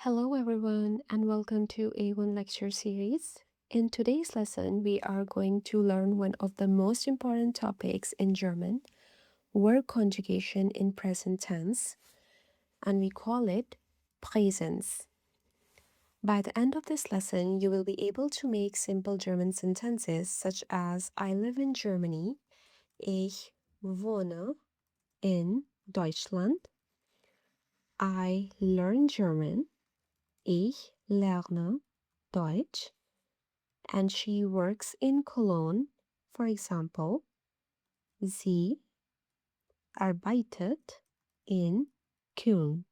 Hello, everyone, and welcome to A1 lecture series. In today's lesson, we are going to learn one of the most important topics in German, word conjugation in present tense, and we call it Präsens. By the end of this lesson, you will be able to make simple German sentences such as I live in Germany, ich wohne in Deutschland, I learn German, ich lerne Deutsch, and she works in Cologne. For example, sie arbeitet in Köln.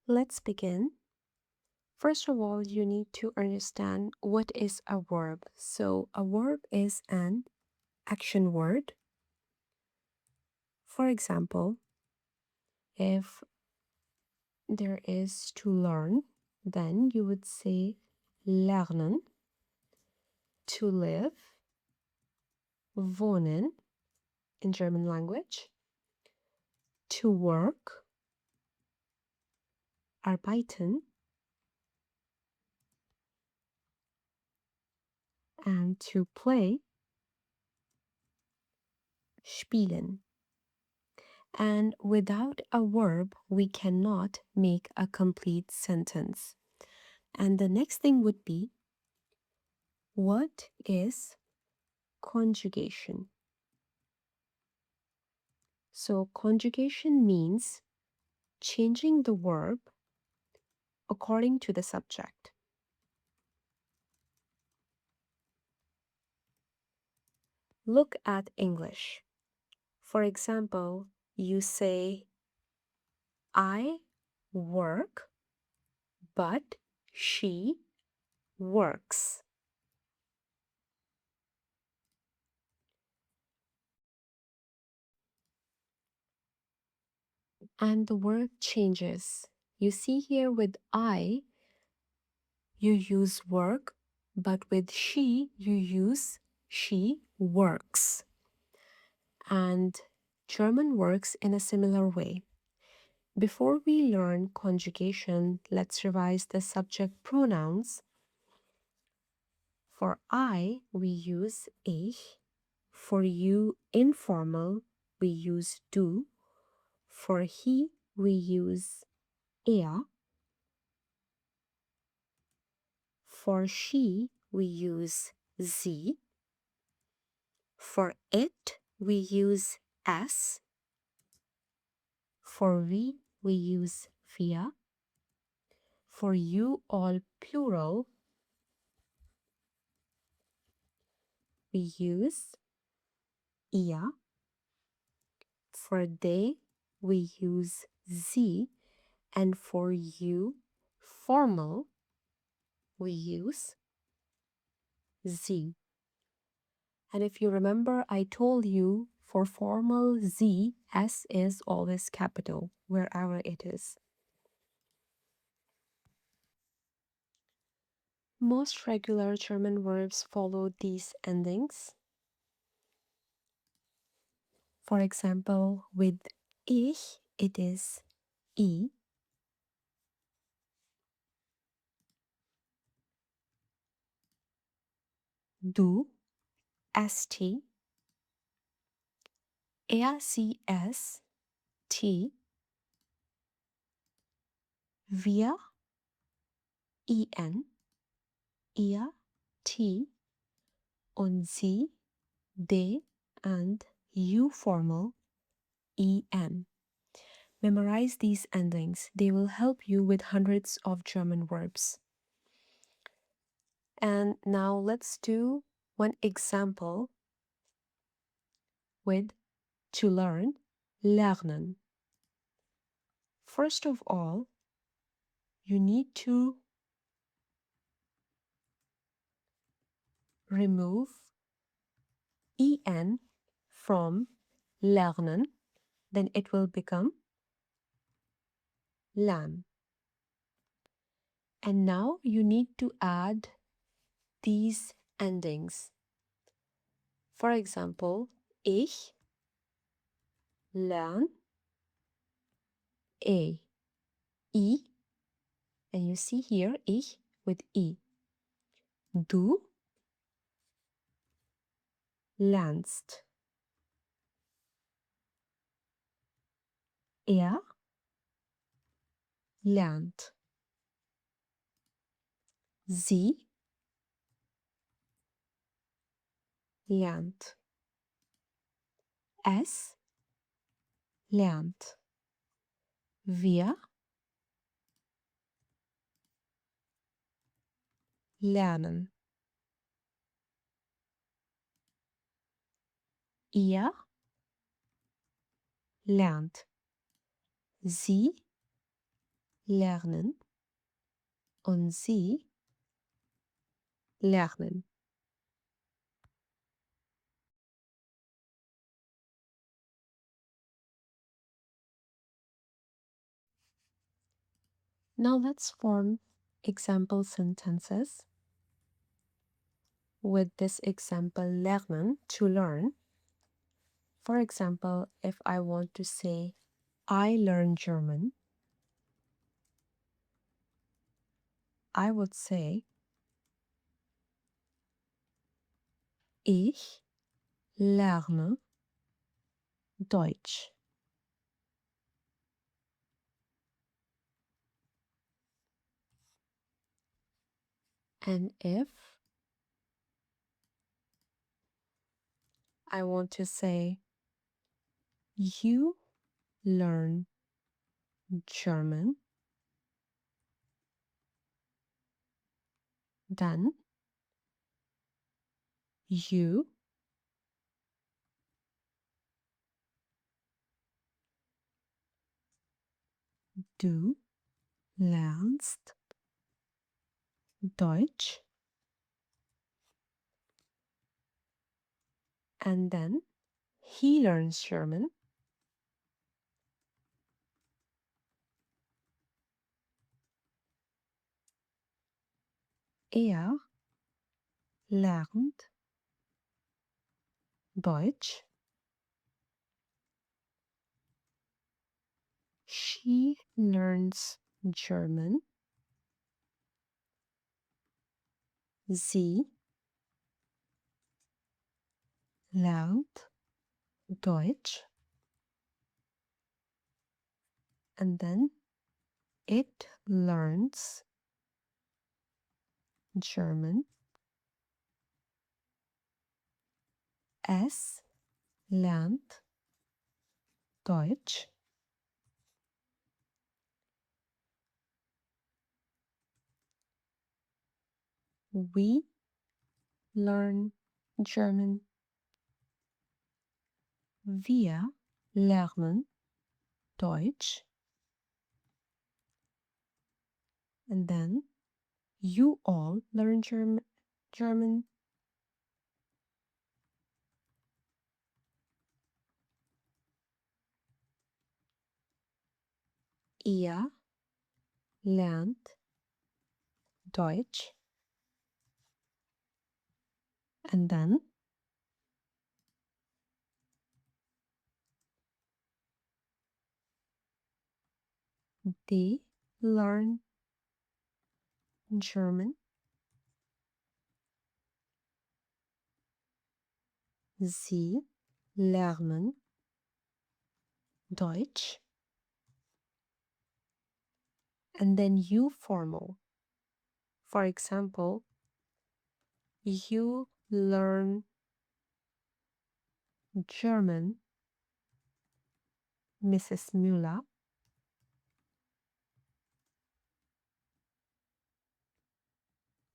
Let's begin. First of all, you need to understand what is a verb. So a verb is an action word. For example, if there is to learn, then you would say lernen, to live, wohnen in German language, to work, arbeiten, and to play, spielen. And without a verb, we cannot make a complete sentence. And the next thing would be, what is conjugation? So conjugation means changing the verb according to the subject. Look at English. For example, you say, I work, but she works. And the word changes. You see here with I, you use work, but with she, you use she works. And German works in a similar way. Before we learn conjugation, let's revise the subject pronouns. For I, we use ich. For you, informal, we use du. For he, we use er. For she, we use sie. For it, we use es. For we use wir. For you, all plural, we use ihr. For they, we use sie. And for you, formal, we use sie. And if you remember, I told you for formal sie, S is always capital, wherever it is. Most regular German verbs follow these endings. For example, with ich, it is I. Du, st. Er, sie, es, t. Wir, in. Ihr, t. Und sie, de. And you formal, en. Memorize these endings. They will help you with hundreds of German verbs. And now let's do one example with to learn, lernen. First of all, you need to remove en from lernen, then it will become lernen. And now you need to add these endings. For example, ich Lern. A. I. And you see here, ich with I. Du lernst. Er lernt. Sie lernt. Es lernt. Wir lernen. Ihr lernt. Sie lernen und sie lernen. Now let's form example sentences with this example lernen, to learn. For example, if I want to say I learn German, I would say ich lerne Deutsch. And if I want to say you learn German, then you du lernst Deutsch. And then he learns German. Er lernt Deutsch. She learns German. Sie lernt Deutsch. And then it learns German. Es lernt Deutsch. We learn German. Wir lernen Deutsch. And then you all learn German. Ihr lernt Deutsch. And then they learn German. Sie lernen Deutsch. And then you formal. For example, you learn German, Mrs. Müller.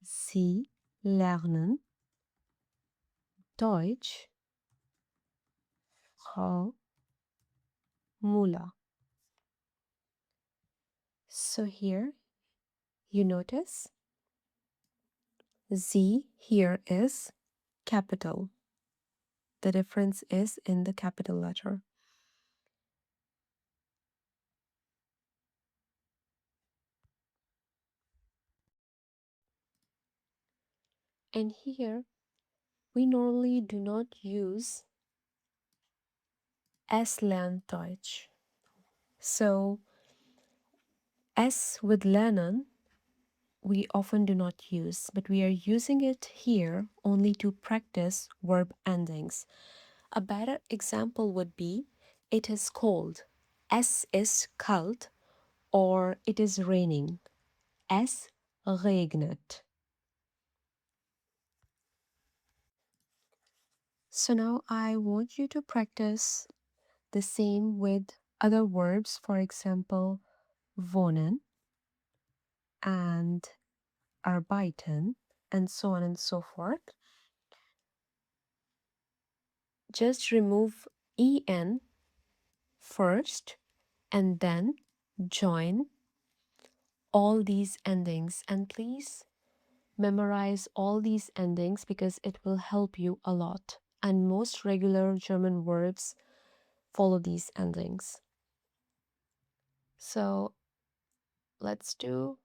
Sie lernen Deutsch, Frau Müller. So here you notice Sie here is capital. The difference is in the capital letter. And here we normally do not use Es lernt Deutsch. So, es with lernen we often do not use, but we are using it here only to practice verb endings. A better example would be, it is cold. Es ist kalt, or it is raining. Es regnet. So now I want you to practice the same with other verbs, for example, wohnen and arbeiten, and so on and so forth. Just remove en first and then join all these endings, and please memorize all these endings because it will help you a lot, and most regular German verbs follow these endings. So let's do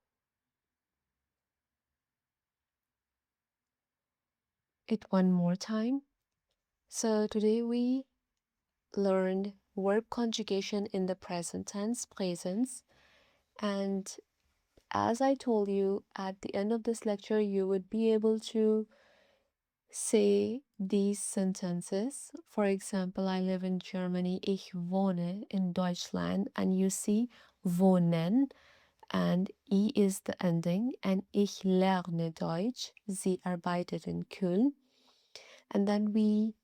it one more time. So today we learned verb conjugation in the present tense, Präsens, and as I told you, at the end of this lecture you would be able to say these sentences. For example, I live in Germany, ich wohne in Deutschland, and you see wohnen, and I is the ending, and ich lerne Deutsch, sie arbeitet in Köln. And then we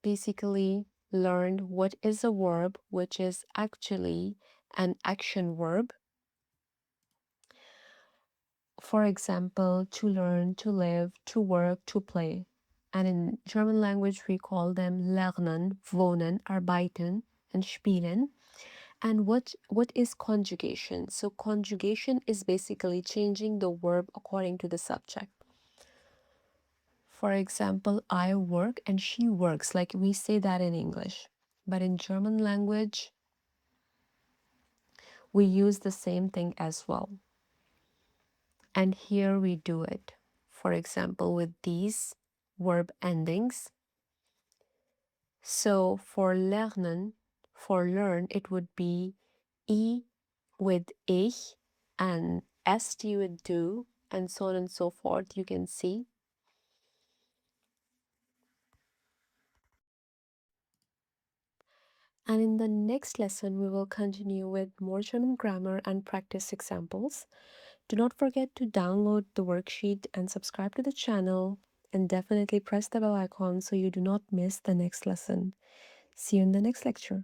basically learned what is a verb, which is actually an action verb. For example, to learn, to live, to work, to play. And in German language, we call them lernen, wohnen, arbeiten, and spielen. And what is conjugation? So conjugation is basically changing the verb according to the subject. For example, I work and she works, like we say that in English. But in German language, we use the same thing as well. And here we do it. For example, with these verb endings. So for lernen, for learn, it would be I with ich and st with do, and so on and so forth, you can see. And in the next lesson, we will continue with more German grammar and practice examples. Do not forget to download the worksheet and subscribe to the channel, and definitely press the bell icon so you do not miss the next lesson. See you in the next lecture.